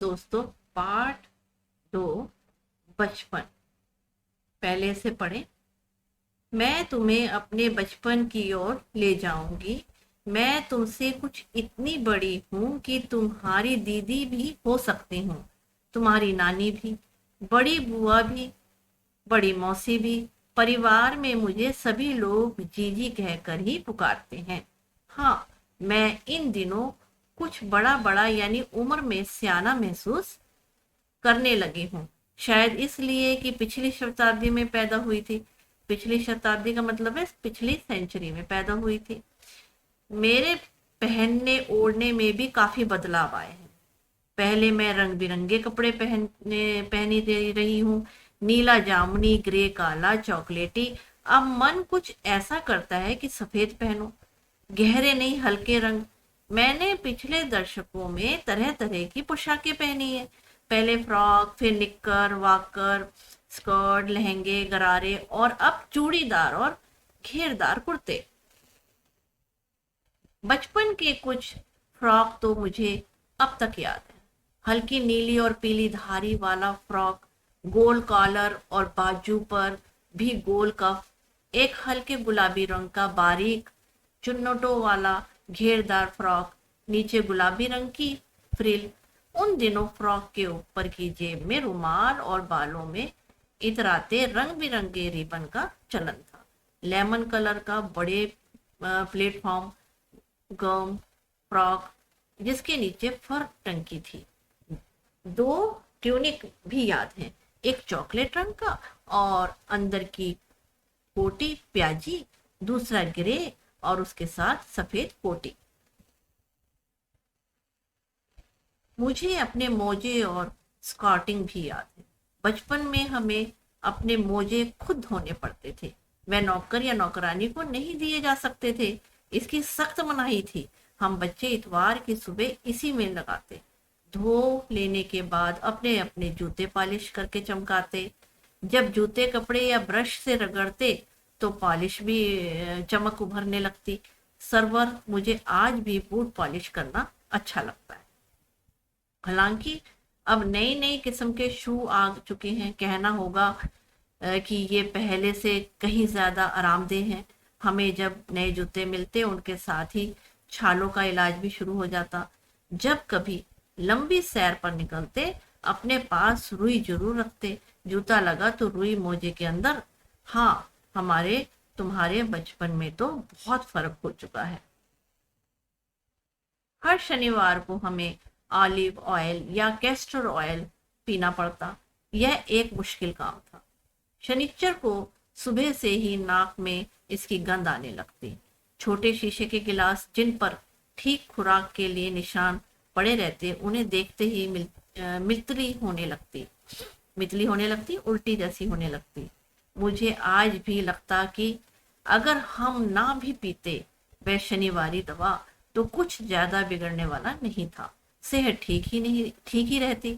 दोस्तों, पार्ट 2, बचपन। पहले से पढ़ें। मैं तुम्हें अपने बचपन की ओर ले जाऊंगी। मैं तुमसे कुछ इतनी बड़ी हूँ कि तुम्हारी दीदी भी हो सकती हूँ, तुम्हारी नानी भी, बड़ी बुआ भी, बड़ी मौसी भी। परिवार में मुझे सभी लोग जीजी कहकर ही पुकारते हैं। हाँ, मैं इन दिनों कुछ बड़ा बड़ा यानी उम्र में सियाना महसूस करने लगी हूँ। शायद इसलिए कि पिछली शताब्दी में पैदा हुई थी। पिछली शताब्दी का मतलब है पिछली सेंचुरी में पैदा हुई थी। मेरे पहनने ओढ़ने में भी काफी बदलाव आए हैं। पहले मैं रंग बिरंगे कपड़े पहनी दे रही हूँ। नीला, जामुनी, ग्रे, काला, चॉकलेटी। अब मन कुछ ऐसा करता है कि सफेद पहनो। गहरे नहीं, हल्के रंग। मैंने पिछले दशकों में तरह तरह की पोशाकें पहनी है। पहले फ्रॉक, फिर निक्कर, वाकर, स्कर्ट, लहंगे, गरारे और अब चूड़ीदार और घेरदार कुर्ते। बचपन के कुछ फ्रॉक तो मुझे अब तक याद है। हल्की नीली और पीली धारी वाला फ्रॉक, गोल कॉलर और बाजू पर भी गोल कफ। एक हल्के गुलाबी रंग का बारीक चुन्नटों वाला घेरदार फ्रॉक, नीचे गुलाबी रंग की फ्रिल। उन दिनों फ्रॉक के ऊपर की जेब में रुमाल और बालों में इतराते रंग बिरंगे रिबन का चलन था। लेमन कलर का बड़े प्लेटफॉर्म गम फ्रॉक, जिसके नीचे फर टंकी थी। दो ट्यूनिक भी याद हैं, एक चॉकलेट रंग का और अंदर की कोटी प्याजी, दूसरा ग्रे और उसके साथ सफेद कोटी। मुझे अपने मोजे और स्कॉटिंग भी याद है। बचपन में हमें अपने मोजे खुद धोने पड़ते थे। वह नौकर या नौकरानी को नहीं दिए जा सकते थे। इसकी सख्त मनाही थी। हम बच्चे इतवार की सुबह इसी में लगाते। धो लेने के बाद अपने अपने जूते पॉलिश करके चमकाते। जब जूते कपड़े या ब्रश से रगड़ते तो पॉलिश भी चमक उभरने लगती। सरवर, मुझे आज भी बूट पॉलिश करना अच्छा लगता है। हालांकि अब नई नई किस्म के शू आ चुके हैं। कहना होगा कि ये पहले से कहीं ज्यादा आरामदेह हैं। हमें जब नए जूते मिलते उनके साथ ही छालों का इलाज भी शुरू हो जाता। जब कभी लंबी सैर पर निकलते अपने पास रुई जरूर रखते। जूता लगा तो रुई मोजे के अंदर। हाँ, हमारे तुम्हारे बचपन में तो बहुत फर्क हो चुका है। हर शनिवार को हमें ऑलिव ऑयल या कैस्टर ऑयल पीना पड़ता। यह एक मुश्किल काम था। शनिचर को सुबह से ही नाक में इसकी गंध आने लगती। छोटे शीशे के गिलास जिन पर ठीक खुराक के लिए निशान पड़े रहते, उन्हें देखते ही मितली होने लगती, उल्टी जैसी होने लगती। मुझे आज भी लगता कि अगर हम ना भी पीते वह शनिवारी दवा, तो कुछ ज्यादा बिगड़ने वाला नहीं था। सेहत ठीक ही रहती।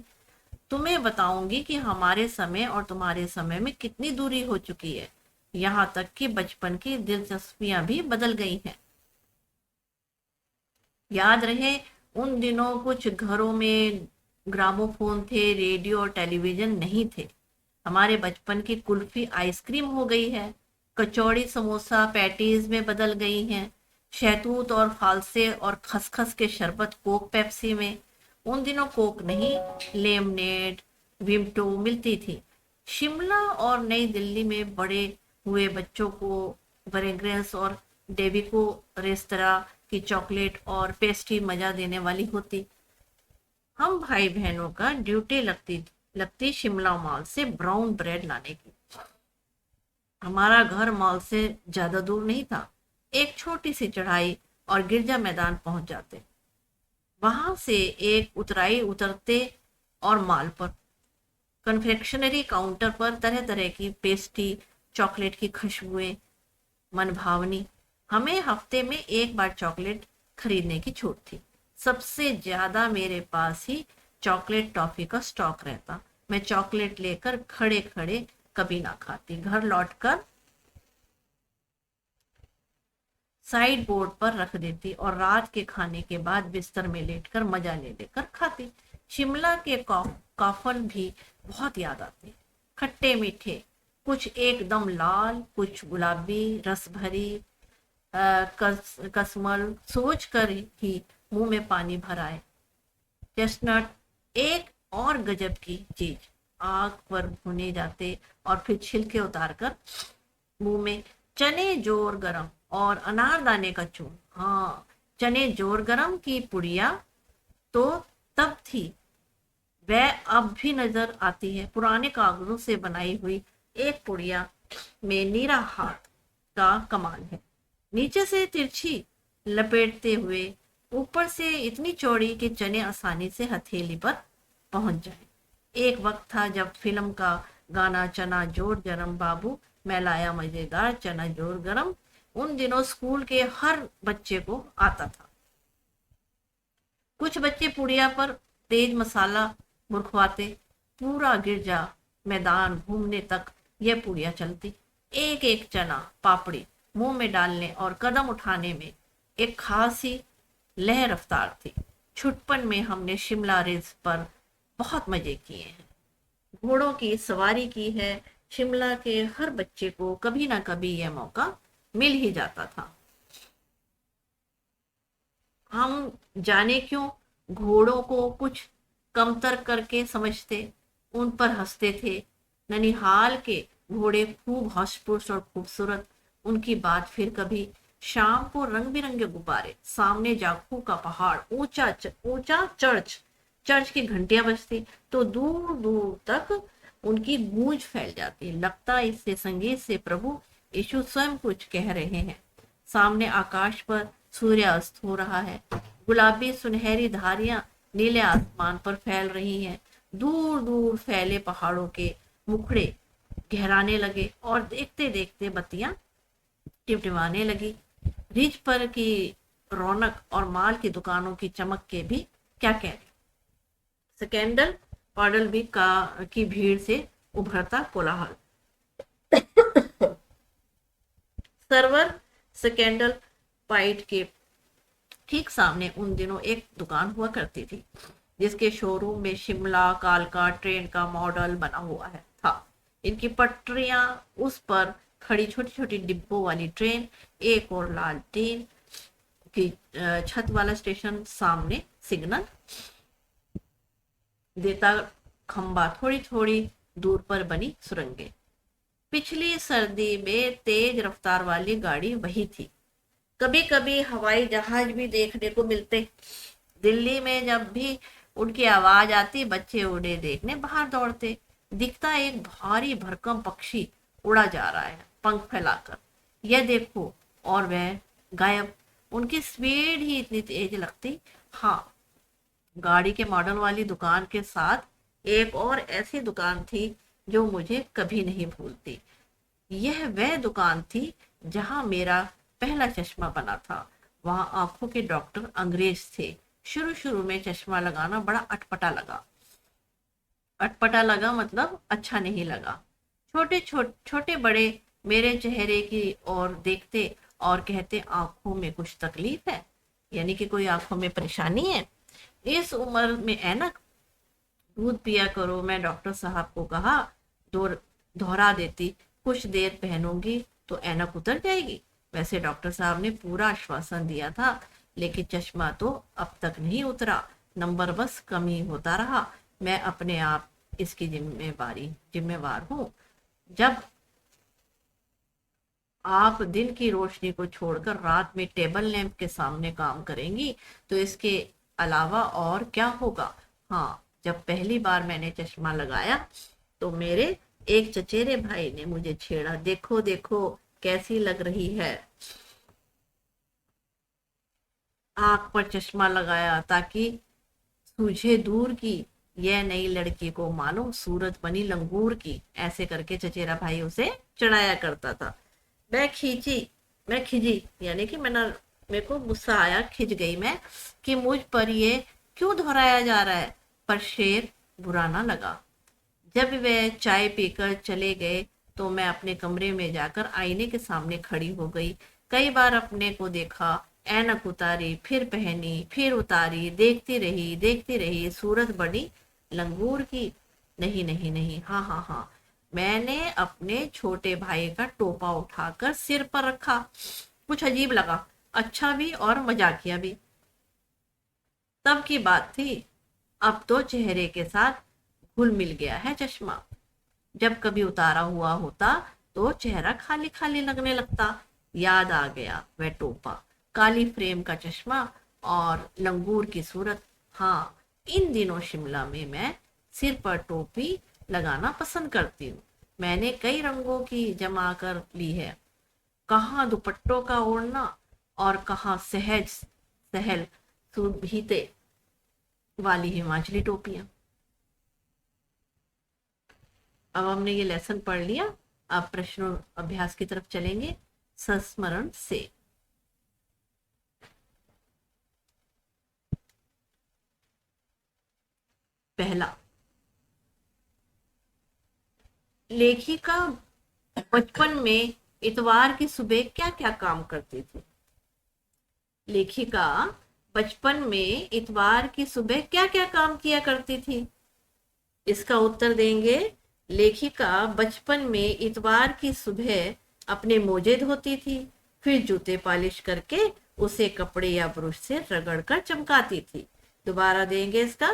तुम्हें बताऊंगी कि हमारे समय और तुम्हारे समय में कितनी दूरी हो चुकी है। यहाँ तक कि बचपन की दिलचस्पियां भी बदल गई हैं। याद रहे, उन दिनों कुछ घरों में ग्रामोफोन थे, रेडियो और टेलीविजन नहीं थे। हमारे बचपन की कुल्फी आइसक्रीम हो गई है। कचौड़ी समोसा पैटीज में बदल गई हैं। शहतूत और फालसे और खसखस के शरबत कोक पेप्सी में। उन दिनों कोक नहीं, लेमनेड, विमटो मिलती थी। शिमला और नई दिल्ली में बड़े हुए बच्चों को बरेग्रेस और डेबिको रेस्तरा की चॉकलेट और पेस्ट्री मजा देने वाली होती। हम भाई बहनों का ड्यूटी लगती शिमला मॉल से ब्राउन ब्रेड लाने की। हमारा घर मॉल से ज्यादा दूर नहीं था। एक छोटी सी चढ़ाई और गिरजा मैदान पहुंच जाते। वहां से एक उतराई उतरते और माल पर कन्फेक्शनरी काउंटर पर तरह तरह की पेस्ट्री, चॉकलेट की खुशबुएं मन भावनी। हमें हफ्ते में एक बार चॉकलेट खरीदने की छूट थी। सबसे ज्यादा मेरे पास ही चॉकलेट टॉफी का स्टॉक रहता। मैं चॉकलेट लेकर खड़े खड़े कभी ना खाती, घर लौटकर साइड बोर्ड पर रख देती और रात के खाने के बाद बिस्तर में लेटकर मजा ले लेकर खाती। शिमला के कॉफल भी बहुत याद आते हैं, खट्टे मीठे, कुछ एकदम लाल, कुछ गुलाबी, रस भरी। कसमल सोच कर ही मुंह में पानी भर आए। चेस्टनट एक और गजब की चीज, आग पर भुने जाते और फिर छिलके उतारकर मुंह में। चने जोर गरम और अनारदाने का चूर्ण। हाँ, चने जोर गरम की पुड़िया तो तब थी, वह अब भी नजर आती है। पुराने कागजों से बनाई हुई एक पुड़िया में नीरा हाथ का कमाल है, नीचे से तिरछी लपेटते हुए, ऊपर से इतनी चौड़ी कि चने आसानी से हथेली पर पहुंच जाए। एक वक्त था जब फिल्म का गाना चना जोर गरम बाबू मैं लाया मजेदार चना जोर गरम उन दिनों स्कूल के हर बच्चे को आता था। कुछ बच्चे पुड़िया पर तेज मसाला मुरखवाते, पूरा गिरजा मैदान घूमने तक यह पुड़िया चलती। एक एक चना पापड़ी मुंह में डालने और कदम उठाने में एक खासी लहर रफ्तार थी। छुटपन में हमने शिमला रिज पर बहुत मजे किए हैं, घोड़ों की सवारी की है। शिमला के हर बच्चे को कभी ना कभी यह मौका मिल ही जाता था। हम जाने क्यों घोड़ों को कुछ कमतर करके समझते, उन पर हंसते थे। ननिहाल के घोड़े खूब हौशपुश और खूबसूरत, उनकी बात फिर कभी। शाम को रंग बिरंगे गुब्बारे, सामने जाखू का पहाड़, ऊंचा ऊंचा चर्च, चर्च की घंटियां बजती तो दूर दूर तक उनकी गूंज फैल जाती। लगता इससे संगीत से प्रभु यीशु स्वयं कुछ कह रहे हैं। सामने आकाश पर सूर्यास्त हो रहा है, गुलाबी सुनहरी धारियां नीले आसमान पर फैल रही हैं। दूर दूर फैले पहाड़ों के मुखड़े गहराने लगे और देखते देखते बत्तियां टिमटिमाने लगी। रिज पर की रौनक और माल की दुकानों की चमक के भी क्या कहने। स्कैंडल पाडल भी की भीड़ से उभरता कोलाहल। सर्वर स्कैंडल पाइट के ठीक सामने उन दिनों एक दुकान हुआ करती थी, जिसके शोरूम में शिमला कालका ट्रेन का मॉडल बना हुआ है था। इनकी पटरियां, उस पर खड़ी छोटी छोटी डिब्बों वाली ट्रेन, एक और लाल टीन की छत वाला स्टेशन, सामने सिग्नल देता खंबा, थोड़ी थोड़ी दूर पर बनी सुरंगें। पिछली सर्दी में तेज रफ्तार वाली गाड़ी वही थी। कभी कभी हवाई जहाज भी देखने को मिलते। दिल्ली में जब भी उनकी आवाज आती, बच्चे उड़े देखने बाहर दौड़ते। दिखता एक भारी भरकम पक्षी उड़ा जा रहा है पंख फैलाकर, यह देखो, और वह गायब। उनकी स्पीड ही इतनी तेज लगती। हाँ, गाड़ी के मॉडल वाली दुकान के साथ एक और ऐसी दुकान थी जो मुझे कभी नहीं भूलती। यह वह दुकान थी जहां मेरा पहला चश्मा बना था। वहां आंखों के डॉक्टर अंग्रेज थे। शुरू शुरू में चश्मा लगाना बड़ा अटपटा लगा, मतलब अच्छा नहीं लगा। छोटे बड़े मेरे चेहरे की ओर देखते और कहते आंखों में कुछ तकलीफ है, यानी कि कोई आंखों में परेशानी है। इस उम्र में ऐनक, दूध पिया करो, मैं डॉक्टर साहब को कहा, दोहरा देती, कुछ देर पहनूंगी तो ऐनक उतर जाएगी। वैसे डॉक्टर साहब ने पूरा आश्वासन दिया था, लेकिन चश्मा तो अब तक नहीं उतरा, नंबर बस कम ही होता रहा। मैं अपने आप इसकी जिम्मेवार हूँ। जब आप दिन की रोशनी को छोड़कर रात में टेबल लैंप के सामने काम करेंगी तो इसके अलावा और क्या होगा। हाँ, जब पहली बार मैंने चश्मा लगाया तो मेरे एक चचेरे भाई ने मुझे छेड़ा, देखो देखो कैसी लग रही है। आंख पर चश्मा लगाया ताकि सूझे दूर की, यह नई लड़की को मालूम सूरत बनी लंगूर की। ऐसे करके चचेरा भाई उसे चढ़ाया करता था। मैं खिजी, यानी कि मेरे को गुस्सा आया, खिंच गई मैं कि मुझ पर ये क्यों दोहराया जा रहा है। पर शेर बुरा ना लगा। जब वे चाय पीकर चले गए तो मैं अपने कमरे में जाकर आईने के सामने खड़ी हो गई। कई बार अपने को देखा, ऐनक उतारी, फिर पहनी, फिर उतारी, देखती रही, सूरत बड़ी लंगूर की। नहीं नहीं नहीं, हाँ हाँ हाँ, मैंने अपने छोटे भाई का टोपा उठाकर सिर पर रखा। कुछ अजीब लगा, अच्छा भी और मजाकिया भी। तब की बात थी, अब तो चेहरे के साथ घुल मिल गया है चश्मा। जब कभी उतारा हुआ होता तो चेहरा खाली खाली लगने लगता। याद आ गया वह टोपा, काली फ्रेम का चश्मा और लंगूर की सूरत। हाँ, इन दिनों शिमला में मैं सिर पर टोपी लगाना पसंद करती हूँ। मैंने कई रंगों की जमा कर ली है, कहाँ दुपट्टों का ओढ़ना और कहाँ सहज सहल सुभीते वाली हिमाचली टोपियां। अब हमने ये लेसन पढ़ लिया, अब प्रश्नों अभ्यास की तरफ चलेंगे संस्मरण से। पहला, लेखिका बचपन में इतवार की सुबह क्या क्या काम करती थी? लेखिका बचपन में इतवार की सुबह क्या क्या काम किया करती थी? इसका उत्तर देंगे, लेखिका बचपन में इतवार की सुबह अपने मोजे धोती थी, फिर जूते पॉलिश करके उसे कपड़े या ब्रश से रगड़कर चमकाती थी। दोबारा देंगे इसका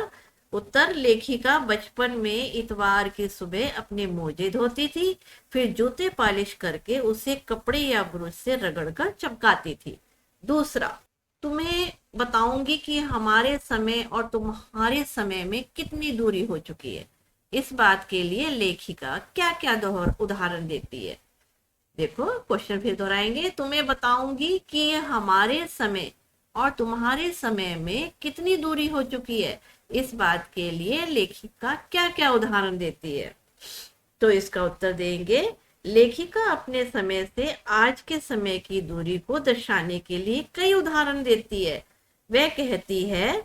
उत्तर, लेखिका बचपन में इतवार की सुबह अपने मोजे धोती थी, फिर जूते पॉलिश करके उसे कपड़े या ब्रश से रगड़कर चमकाती थी। दूसरा, तुम्हें बताऊंगी कि हमारे समय और तुम्हारे समय में कितनी दूरी हो चुकी है। इस बात के लिए लेखिका क्या क्या उदाहरण देती है? देखो, क्वेश्चन फिर दोहराएंगे। तुम्हें बताऊंगी कि हमारे समय और तुम्हारे समय में कितनी दूरी हो चुकी है। इस बात के लिए लेखिका क्या क्या उदाहरण देती है? तो इसका उत्तर देंगे, लेखिका अपने समय से आज के समय की दूरी को दर्शाने के लिए कई उदाहरण देती है। वह कहती है,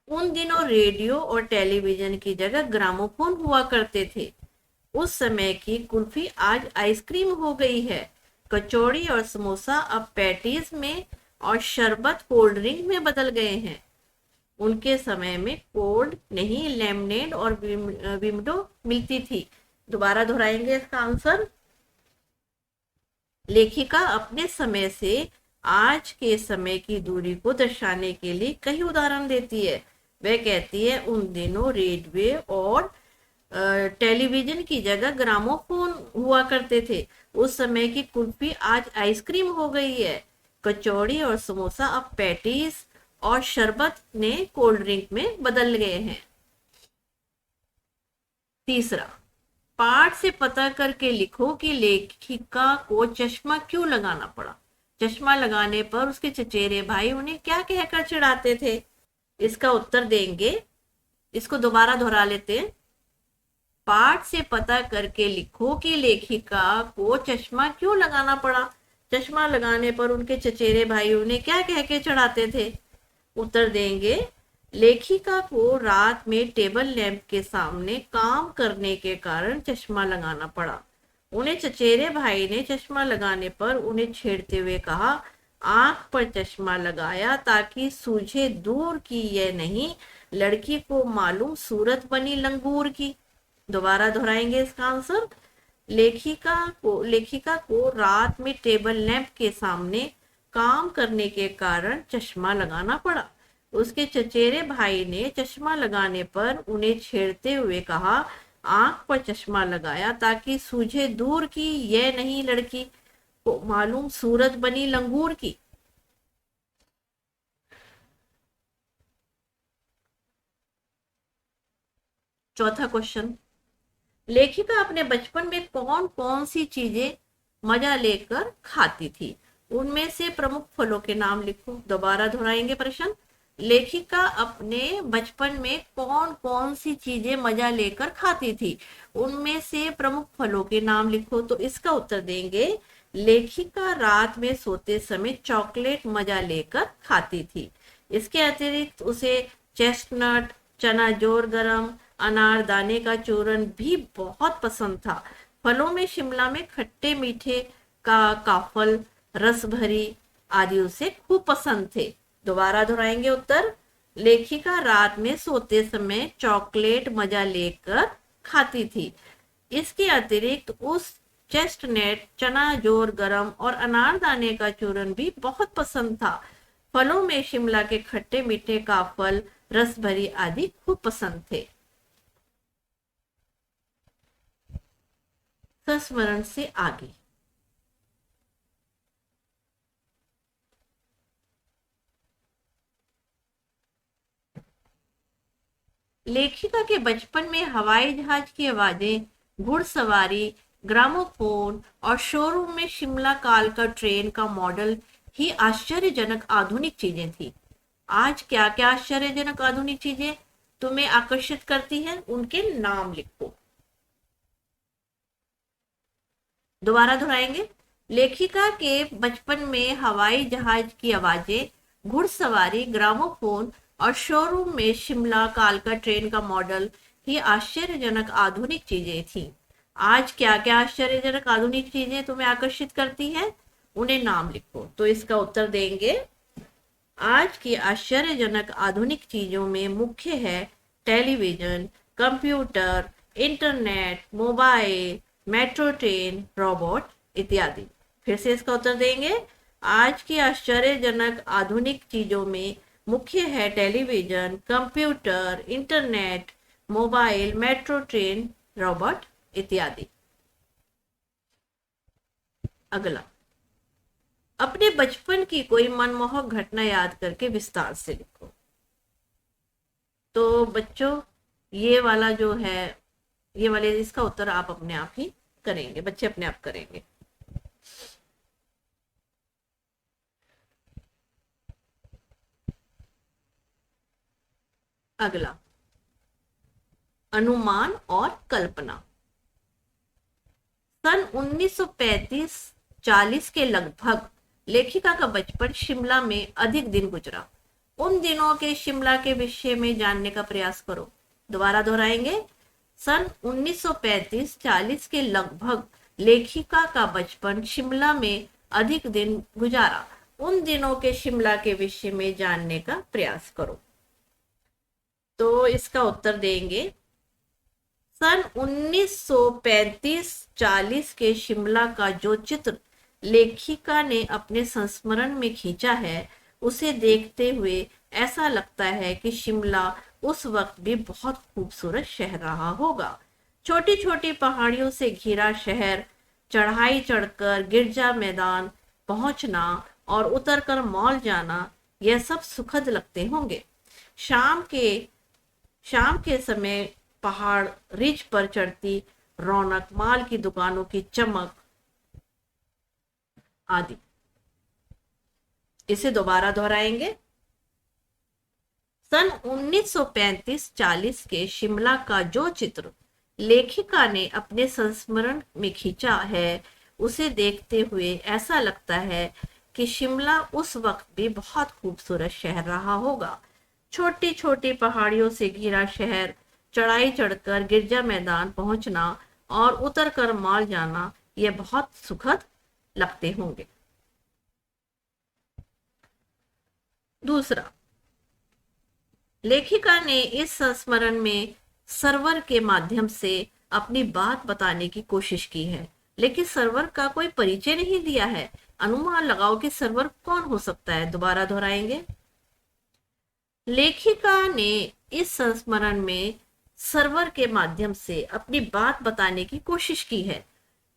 उन दिनों रेडियो और टेलीविजन की जगह ग्रामोफोन हुआ करते थे। उस समय की कुल्फी आज आइसक्रीम हो गई है। कचौड़ी और समोसा अब पैटीज में और शरबत कोल्ड ड्रिंक में बदल गए हैं। उनके समय में कोल्ड नहीं, लेमनेड और विमडो मिलती थी। दोबारा दोहराएंगे इसका आंसर। लेखिका अपने समय से आज के समय की दूरी को दर्शाने के लिए कई उदाहरण देती है। वह कहती है, उन दिनों रेडियो और टेलीविजन की जगह ग्रामोफोन हुआ करते थे। उस समय की कुल्फी आज आइसक्रीम हो गई है। कचौड़ी और समोसा अब पैटीज और शरबत ने कोल्ड ड्रिंक में बदल गए हैं। तीसरा, पाठ से पता करके लिखो कि लेखिका को चश्मा क्यों लगाना पड़ा। चश्मा लगाने पर उसके चचेरे भाई उन्हें क्या कहकर चिढ़ाते थे? इसका उत्तर देंगे, इसको दोबारा दोहरा लेते हैं। पाठ से पता करके लिखो कि लेखिका को चश्मा क्यों लगाना पड़ा। चश्मा लगाने पर उनके चचेरे भाई उन्हें क्या कह के चढ़ाते थे? उत्तर देंगे, लेखिका को रात में टेबल लैंप के सामने काम करने के कारण चश्मा लगाना पड़ा। उन्हें चचेरे भाई ने चश्मा लगाने पर उन्हें छेड़ते हुए कहा, आंख पर चश्मा लगाया ताकि सूझे दूर की, यह नहीं लड़की को मालूम सूरत बनी लंगूर की। दोबारा दोहराएंगे इसका आंसर। लेखिका को रात में टेबल लैंप के सामने काम करने के कारण चश्मा लगाना पड़ा। उसके चचेरे भाई ने चश्मा लगाने पर उन्हें छेड़ते हुए कहा, आंख पर चश्मा लगाया ताकि सूझे दूर की, यह नहीं लड़की को मालूम सूरत बनी लंगूर की। चौथा क्वेश्चन, लेखिका अपने बचपन में कौन कौन सी चीजें मजा लेकर खाती थी? उनमें से प्रमुख फलों के नाम लिखो। दोबारा दोहराएंगे प्रश्न, लेखिका अपने बचपन में कौन कौन सी चीजें मजा लेकर खाती थी? उनमें से प्रमुख फलों के नाम लिखो। तो इसका उत्तर देंगे, लेखिका रात में सोते समय चॉकलेट मजा लेकर खाती थी। इसके अतिरिक्त उसे चेस्टनट, चना जोर गरम, अनारदाने का चूरन भी बहुत पसंद था। फलों में शिमला में खट्टे मीठे का काफल, रस भरी आदि उसे खूब पसंद थे। दोबारा दोहराएंगे उत्तर। लेखिका रात में सोते समय चॉकलेट मजा लेकर खाती थी। इसके अतिरिक्त उस चेस्टनट, चना जोर गरम और अनारदाने का चूरन भी बहुत पसंद था। फलों में शिमला के खट्टे मीठे काफल, रसभरी आदि खूब पसंद थे। संस्मरण से आगे। लेखिका के बचपन में हवाई जहाज की आवाजें, घुड़सवारी, ग्रामोफोन और शोरूम में शिमला काल का ट्रेन का मॉडल ही आश्चर्यजनक आधुनिक चीजें थी। आज क्या क्या आश्चर्यजनक आधुनिक चीजें तुम्हें आकर्षित करती हैं, उनके नाम लिखो। दोबारा दोहराएंगे। लेखिका के बचपन में हवाई जहाज की आवाजें, घुड़सवारी, ग्रामोफोन और शोरूम में शिमला काल का ट्रेन का मॉडल ही आश्चर्यजनक आधुनिक चीजें थी। आज क्या क्या आश्चर्यजनक आधुनिक चीजें तुम्हें आकर्षित करती हैं, उन्हें नाम लिखो। तो इसका उत्तर देंगे। आज की आश्चर्यजनक आधुनिक चीजों में मुख्य है television, computer, internet, mobile, metro train, robot इत्यादि। फिर से इसका उत्तर देंगे। आज की आश्चर्यजनक आधुनिक चीजों में मुख्य है television, computer, internet, mobile, metro train, robot इत्यादि। अगला, अपने बचपन की कोई मनमोहक घटना याद करके विस्तार से लिखो। तो बच्चों, ये वाला जो है, ये वाले इसका उत्तर आप अपने आप ही करेंगे, बच्चे अपने आप करेंगे। अगला, अनुमान और कल्पना। सन 1935-40 के लगभग लेखिका का बचपन शिमला में अधिक दिन गुजरा। उन दिनों के शिमला के विषय में जानने का प्रयास करो। दोबारा दोहराएंगे। सन 1935-40 के लगभग लेखिका का बचपन शिमला में अधिक दिन गुजारा। उन दिनों के शिमला के विषय में जानने का प्रयास करो। तो इसका उत्तर देंगे। सन 1935-40 के शिमला का जो चित्र लेखिका ने अपने संस्मरण में खींचा है, उसे देखते हुए ऐसा लगता है कि शिमला उस वक्त भी बहुत खूबसूरत शहर रहा होगा। छोटी छोटी पहाड़ियों से घिरा शहर, चढ़ाई चढ़कर गिरजा मैदान पहुंचना और उतरकर मॉल जाना, यह सब सुखद लगते होंगे। शाम के समय पहाड़ रिज पर चढ़ती रौनक, माल की दुकानों की चमक आदि। इसे दोबारा दोहराएंगे। सन 1935-40 के शिमला का जो चित्र लेखिका ने अपने संस्मरण में खींचा है, उसे देखते हुए ऐसा लगता है कि शिमला उस वक्त भी बहुत खूबसूरत शहर रहा होगा। छोटी छोटी पहाड़ियों से घिरा शहर, चढ़ाई चढ़कर गिरजा मैदान पहुंचना और उतरकर मॉल जाना, यह बहुत सुखद लगते होंगे। दूसरा, लेखिका ने इस संस्मरण में सर्वर के माध्यम से अपनी बात बताने की कोशिश की है, लेकिन सर्वर का कोई परिचय नहीं दिया है। अनुमान लगाओ कि सर्वर कौन हो सकता है। दोबारा दोहराएंगे। लेखिका ने इस संस्मरण में सर्वर के माध्यम से अपनी बात बताने की कोशिश की है,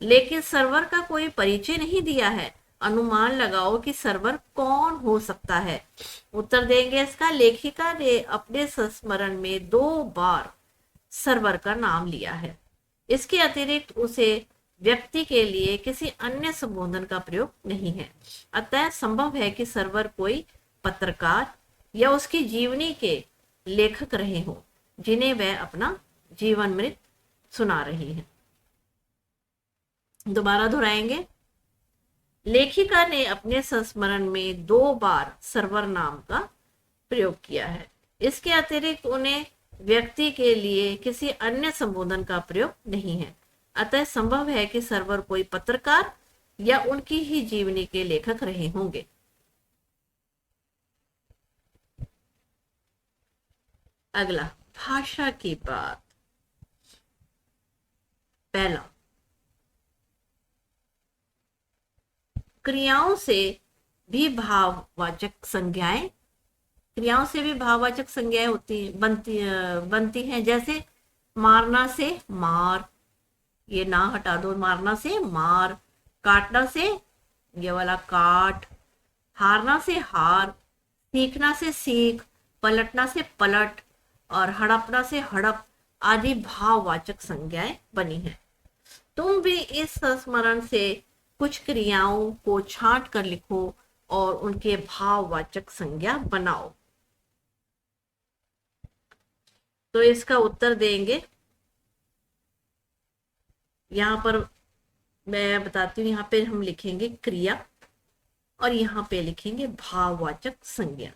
लेकिन सर्वर का कोई परिचय नहीं दिया है। अनुमान लगाओ कि सर्वर कौन हो सकता है। उत्तर देंगे इसका। लेखिका ने अपने संस्मरण में 2 बार सर्वर का नाम लिया है। इसके अतिरिक्त उसे व्यक्ति के लिए किसी अन्य संबोधन का प्रयोग नहीं है। अतः संभव है कि सर्वर कोई पत्रकार या उसकी जीवनी के लेखक रहे हो, जिन्हें वह अपना जीवन मृत सुना रही है। दोबारा दोहराएंगे। लेखिका ने अपने संस्मरण में 2 बार सर्वर नाम का प्रयोग किया है। इसके अतिरिक्त उन्हें व्यक्ति के लिए किसी अन्य संबोधन का प्रयोग नहीं है। अतः संभव है कि सर्वर कोई पत्रकार या उनकी ही जीवनी के लेखक रहे होंगे। अगला, भाषा की बात। पहला, क्रियाओं से भी भाववाचक संज्ञाएं, क्रियाओं से भी भाववाचक संज्ञाएं होती बनती हैं। जैसे मारना से मार, ये ना हटा दो, मारना से मार। काटना से, ये वाला काट। हारना से हार। सीखना से सीख। पलटना से पलट। और हड़पना से हड़प आदि भाववाचक संज्ञाएं बनी हैं। तुम भी इस संस्मरण से कुछ क्रियाओं को छांट कर लिखो और उनके भाववाचक संज्ञा बनाओ। तो इसका उत्तर देंगे, यहाँ पर मैं बताती हूँ, यहाँ पे हम लिखेंगे क्रिया और यहाँ पे लिखेंगे भाववाचक संज्ञा।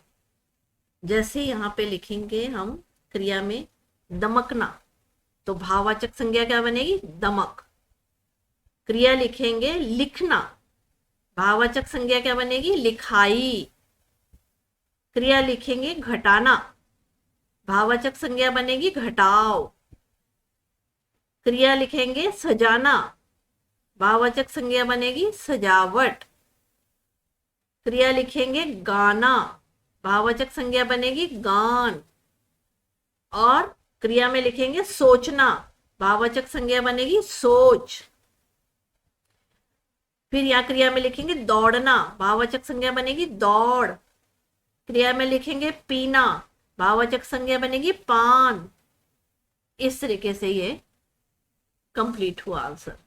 जैसे यहाँ पे लिखेंगे हम क्रिया में दमकना, तो भाववाचक संज्ञा क्या बनेगी? दमक। क्रिया लिखेंगे लिखना, भाववाचक संज्ञा क्या बनेगी? लिखाई। क्रिया लिखेंगे घटाना, भाववाचक संज्ञा बनेगी घटाव। क्रिया लिखेंगे सजाना, भाववाचक संज्ञा बनेगी सजावट। क्रिया लिखेंगे गाना, भाववाचक संज्ञा बनेगी गान। और क्रिया में लिखेंगे सोचना, भाववाचक संज्ञा बनेगी सोच। फिर यहाँ क्रिया में लिखेंगे दौड़ना, भाववाचक संज्ञा बनेगी दौड़। क्रिया में लिखेंगे पीना, भाववाचक संज्ञा बनेगी पान। इस तरीके से ये कंप्लीट हुआ आंसर।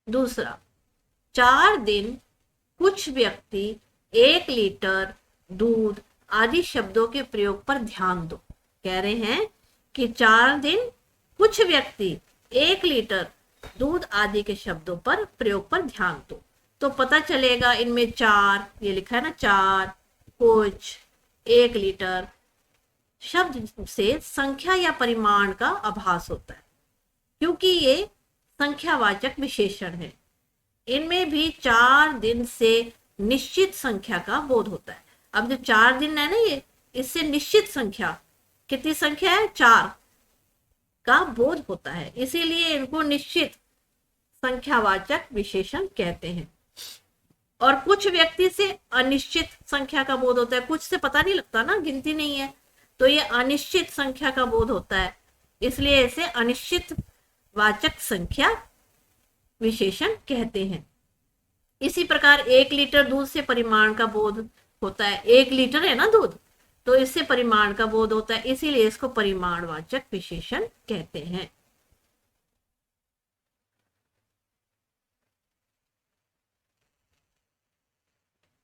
दूसरा, 4 दिन कुछ व्यक्ति 1 लीटर दूध आदि शब्दों के प्रयोग पर ध्यान दो। कह रहे हैं कि 4 दिन कुछ व्यक्ति 1 लीटर दूध आदि के शब्दों पर प्रयोग पर ध्यान दो। तो पता चलेगा इनमें 4, ये लिखा है ना, 4, कुछ, 1 लीटर शब्द से संख्या या परिमाण का आभास होता है, क्योंकि ये संख्यावाचक विशेषण है। इनमें भी 4 दिन से निश्चित संख्या का बोध होता है। अब जो 4 दिन है ना, ये इससे निश्चित संख्या, कितनी संख्या है? 4 का बोध होता है, इसीलिए इनको निश्चित संख्यावाचक विशेषण कहते हैं। और कुछ व्यक्ति से अनिश्चित संख्या का बोध होता है। कुछ से पता नहीं लगता ना, गिनती नहीं है, तो ये अनिश्चित संख्या का बोध होता है, इसलिए इसे अनिश्चित वाचक संख्या विशेषण कहते हैं। इसी प्रकार 1 लीटर दूध से परिमाण का बोध होता है। 1 लीटर है ना दूध, तो इससे परिमाण का बोध होता है, इसीलिए इसको परिमाणवाचक विशेषण कहते हैं।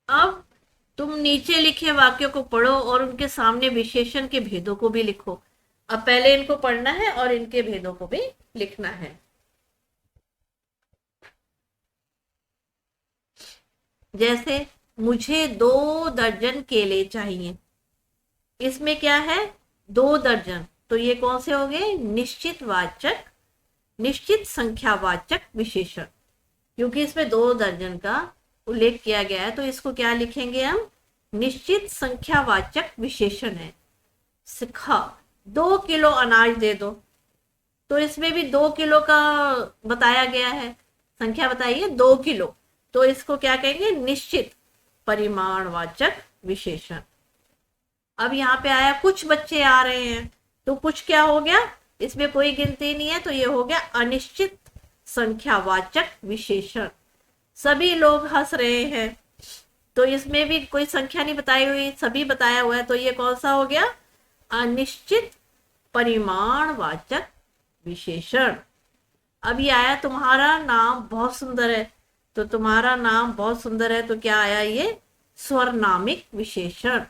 अब तुम नीचे लिखे वाक्यों को पढ़ो और उनके सामने विशेषण के भेदों को भी लिखो। अब पहले इनको पढ़ना है और इनके भेदों को भी लिखना है। जैसे मुझे 2 दर्जन केले चाहिए, इसमें क्या है? 2 दर्जन, तो ये कौन से हो गए? निश्चित वाचक, निश्चित संख्यावाचक विशेषण, क्योंकि इसमें 2 दर्जन का उल्लेख किया गया है, तो इसको क्या लिखेंगे हम? निश्चित संख्यावाचक विशेषण है। सिखा 2 किलो अनाज दे दो, तो इसमें भी 2 किलो का बताया गया है, संख्या बताइए 2 किलो, तो इसको क्या कहेंगे? निश्चित परिमाणवाचक विशेषण। अब यहाँ पे आया कुछ बच्चे आ रहे हैं, तो कुछ क्या हो गया? इसमें कोई गिनती नहीं है, तो ये हो गया अनिश्चित संख्यावाचक विशेषण। सभी लोग हंस रहे हैं, तो इसमें भी कोई संख्या नहीं बताई हुई, सभी बताया हुआ है, तो ये कौन सा हो गया? अनिश्चित परिमाणवाचक विशेषण। अब ये आया तुम्हारा नाम बहुत सुंदर है, तो तुम्हारा नाम बहुत सुंदर है, तो क्या आया? ये स्वरनामिक विशेषण।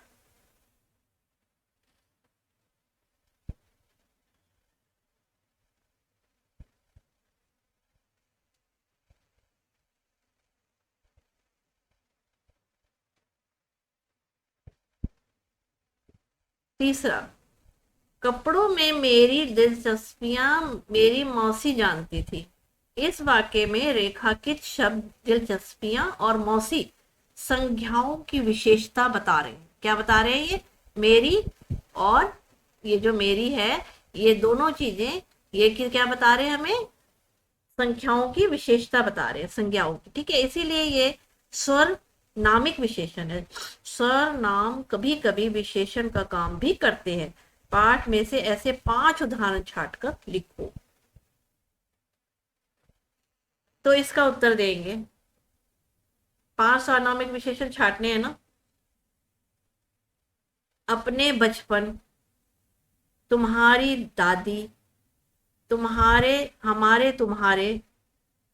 तीसरा, कपड़ों में मेरी दिलचस्पियां मेरी मौसी जानती थी। इस वाक्य में रेखांकित शब्द दिलचस्पियां और मौसी संज्ञाओं की विशेषता बता रहे हैं। क्या बता रहे हैं? ये मेरी और ये जो मेरी है, ये दोनों चीजें ये क्या बता रहे हैं? हमें संख्याओं की विशेषता बता रहे हैं, संज्ञाओं की। ठीक है, इसीलिए ये स्वर नामिक विशेषण है। स्वर नाम कभी कभी विशेषण का काम भी करते हैं। पाठ में से ऐसे 5 उदाहरण छांटकर लिखो। तो इसका उत्तर देंगे। 5 सार्वनामिक विशेषण छांटने हैं ना। अपने बचपन, तुम्हारी दादी, तुम्हारे, हमारे, तुम्हारे,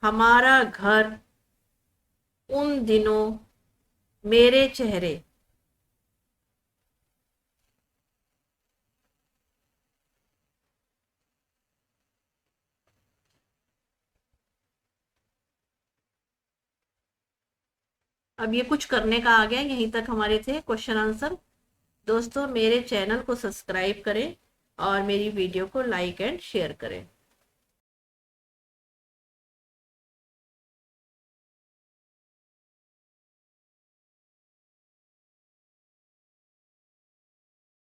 हमारा घर, उन दिनों, मेरे चेहरे। अब ये कुछ करने का आ गया। यहीं तक हमारे थे क्वेश्चन आंसर। दोस्तों, मेरे चैनल को सब्सक्राइब करें और मेरी वीडियो को लाइक एंड शेयर करें।